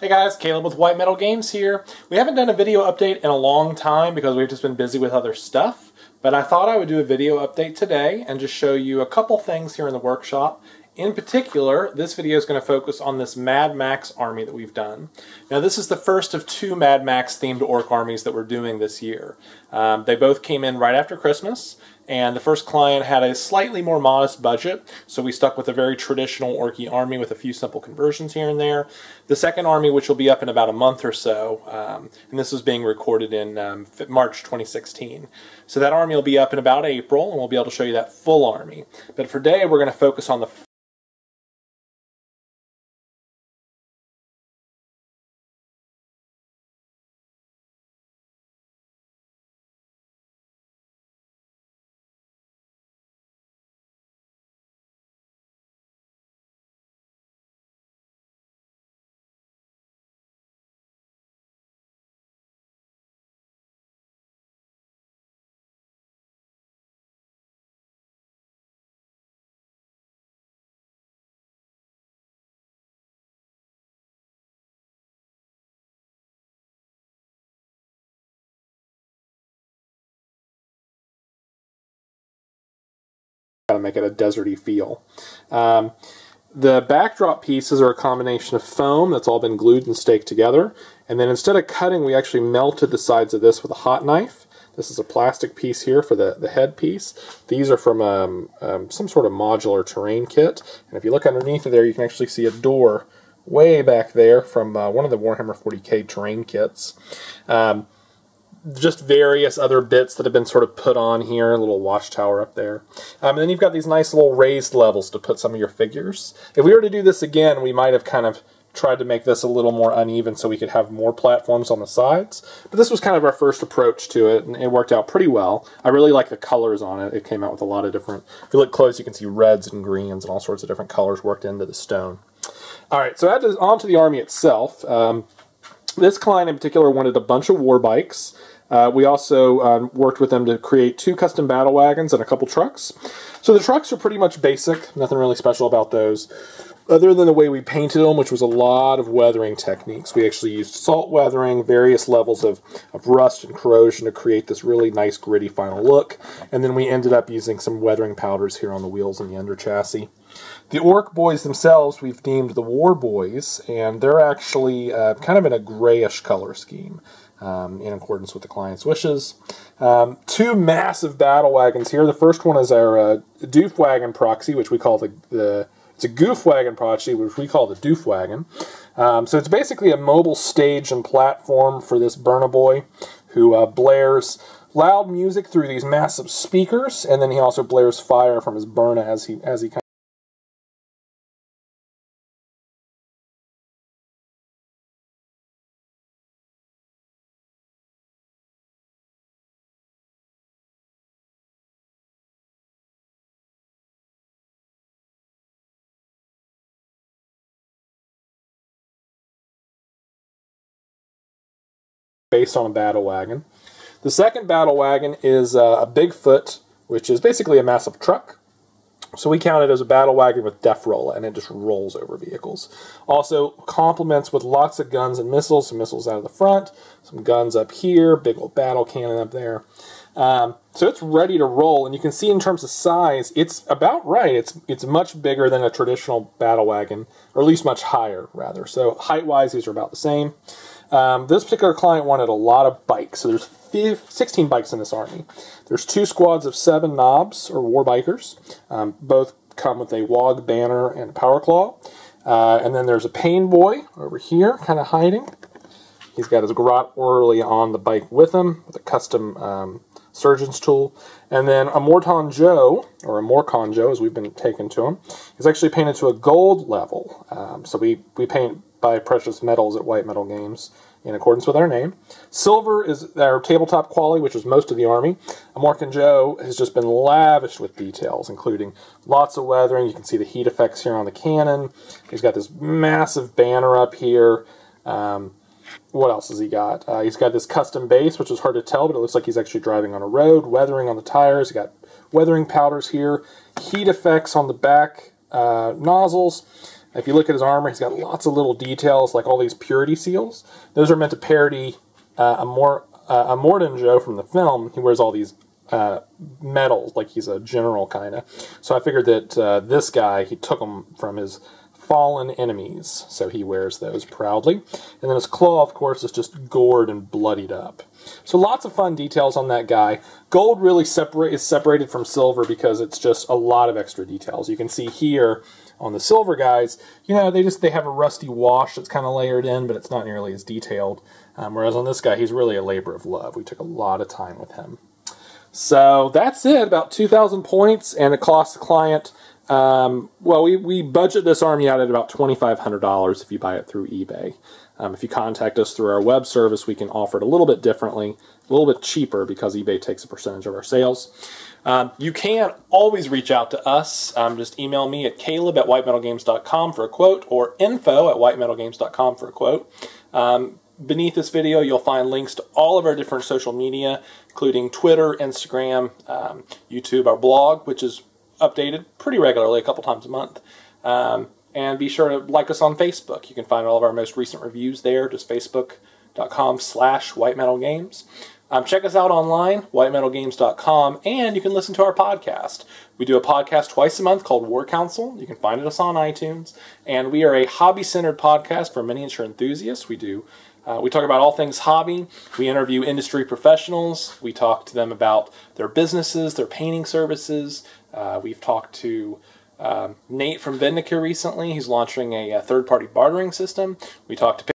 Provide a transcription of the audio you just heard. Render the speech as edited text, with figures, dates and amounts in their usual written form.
Hey guys, Caleb with White Metal Games here. We haven't done a video update in a long time because we've just been busy with other stuff, but I thought I would do a video update today and just show you a couple things here in the workshop. In particular, this video is going to focus on this Mad Max army that we've done. Now this is the first of two Mad Max themed orc armies that we're doing this year. They both came in right after Christmas, and the first client had a slightly more modest budget, so we stuck with a very traditional orky army with a few simple conversions here and there. The second army, which will be up in about a month or so, and this is being recorded in March 2016. So that army will be up in about April, and we'll be able to show you that full army. But for today, we're going to focus on the to make it a deserty feel. The backdrop pieces are a combination of foam that's all been glued and staked together, and then instead of cutting, we actually melted the sides of this with a hot knife. This is a plastic piece here for the head piece. These are from some sort of modular terrain kit, and if you look underneath of there, you can actually see a door way back there from one of the Warhammer 40k terrain kits. Just various other bits that have been sort of put on here, a little watchtower up there. And then you've got these nice little raised levels to put some of your figures. If we were to do this again, we might have kind of tried to make this a little more uneven so we could have more platforms on the sides. But this was kind of our first approach to it, and it worked out pretty well. I really like the colors on it. It came out with a lot of different, if you look close, you can see reds and greens and all sorts of different colors worked into the stone. Alright, so on to the army itself. This client in particular wanted a bunch of war bikes. We also worked with them to create 2 custom battle wagons and a couple trucks. So the trucks are pretty much basic, nothing really special about those, other than the way we painted them, which was a lot of weathering techniques. We actually used salt weathering, various levels of rust and corrosion to create this really nice gritty final look, and then we ended up using some weathering powders here on the wheels and the under chassis. The Orc Boys themselves we've named the War Boys, and they're actually kind of in a grayish color scheme. In accordance with the client's wishes. 2 massive battle wagons here. The first one is our Doof Wagon proxy, which we call it's a Goof Wagon proxy, which we call the Doof Wagon. So it's basically a mobile stage and platform for this Burna Boy, who blares loud music through these massive speakers, and then he also blares fire from his Burna as he kind of based on a battle wagon. The second battle wagon is a Bigfoot, which is basically a massive truck. So we count it as a battle wagon with def roll, and it just rolls over vehicles. Also complements with lots of guns and missiles, some missiles out of the front, some guns up here, big old battle cannon up there. So it's ready to roll, and you can see in terms of size, it's about right. It's much bigger than a traditional battle wagon, or at least much higher, rather. So height-wise, these are about the same. This particular client wanted a lot of bikes, so there's 16 bikes in this army. There's 2 squads of 7 knobs, or war bikers. Both come with a Wog banner and a power claw. And then there's a Pain Boy over here, kind of hiding. He's got his garrote orderly on the bike with him, with a custom surgeon's tool. And then a Morton Joe, or a Morcon Joe as we've been taken to him, is actually painted to a gold level. So we paint by precious metals at White Metal Games in accordance with our name. Silver is our tabletop quality, which is most of the army. A Morcon Joe has just been lavished with details, including lots of weathering. You can see the heat effects here on the cannon. He's got this massive banner up here. What else has he got? He's got this custom base, which is hard to tell, but it looks like he's actually driving on a road, weathering on the tires. He's got weathering powders here, heat effects on the back nozzles, If you look at his armor, he's got lots of little details, like all these purity seals. Those are meant to parody a Morden Joe from the film. He wears all these medals, like he's a general kind of. So I figured that this guy, he took them from his fallen enemies, so he wears those proudly. And then his claw, of course, is just gored and bloodied up. So lots of fun details on that guy. Gold really is separated from silver because it's just a lot of extra details. You can see here on the silver guys, you know, they have a rusty wash that's kind of layered in, but it's not nearly as detailed. Whereas on this guy, he's really a labor of love. We took a lot of time with him. So that's it, about 2,000 points, and it costs the client, well, we budget this army out at about $2,500 if you buy it through eBay. If you contact us through our web service, we can offer it a little bit differently, a little bit cheaper, because eBay takes a percentage of our sales. You can always reach out to us. Just email me at caleb@whitemetalgames.com for a quote, or info@whitemetalgames.com for a quote. Beneath this video, you'll find links to all of our different social media, including Twitter, Instagram, YouTube, our blog, which is updated pretty regularly, a couple times a month. And be sure to like us on Facebook. You can find all of our most recent reviews there, just facebook.com/whitemetalgames. Check us out online, whitemetalgames.com, and you can listen to our podcast. We do a podcast twice a month called War Council. You can find us on iTunes. And we are a hobby-centered podcast for miniature enthusiasts. We talk about all things hobby. We interview industry professionals. We talk to them about their businesses, their painting services. We've talked to Nate from Vindica recently. He's launching a third-party bartering system. We talked to